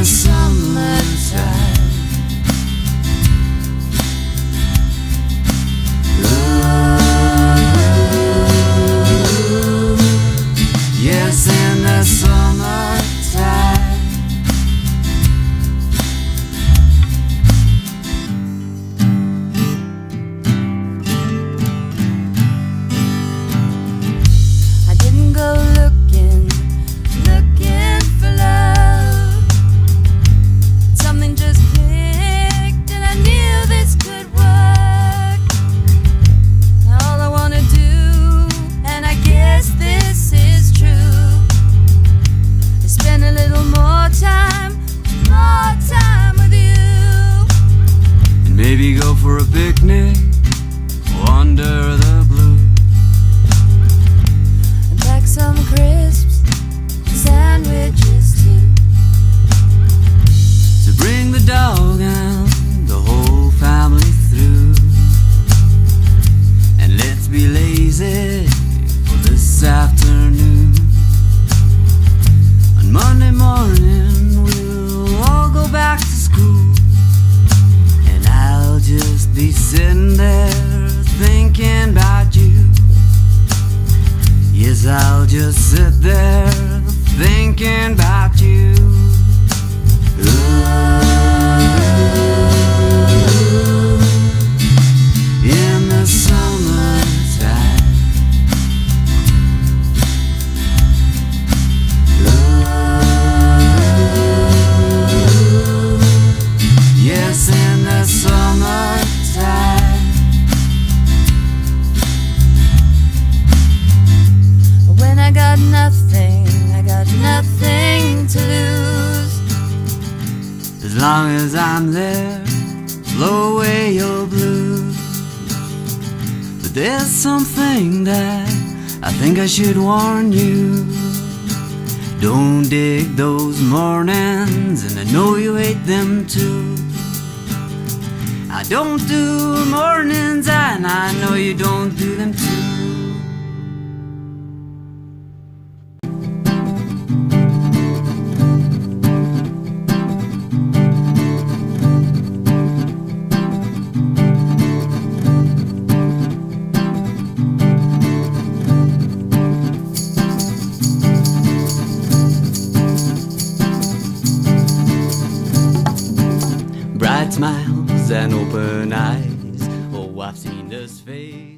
summertime. Yes, in the summertime. I didn't go looking for love. Something just clicked and I knew this could work. All I wanna do, and I guess this is true, is spend a little more time with you. And maybe go for a picnic under the blue. And pack some crisps and sandwiches too. To bring the dog and the whole family through. And let's be lazy for this afternoon. On Monday morning we'll all go back to school. And I'll just be sitting there thinking about you. Yes, I'll just sit there thinking about you. In the summertime. Yes, in the summertime. When I got nothing to lose. As long as I'm there, blow away your blues. But there's something that I think I should warn you. Don't dig those mornings, and I know you hate them too. I don't do mornings, and I know you don't do them too. Bright smiles and open eyes. Oh, I've seen this face.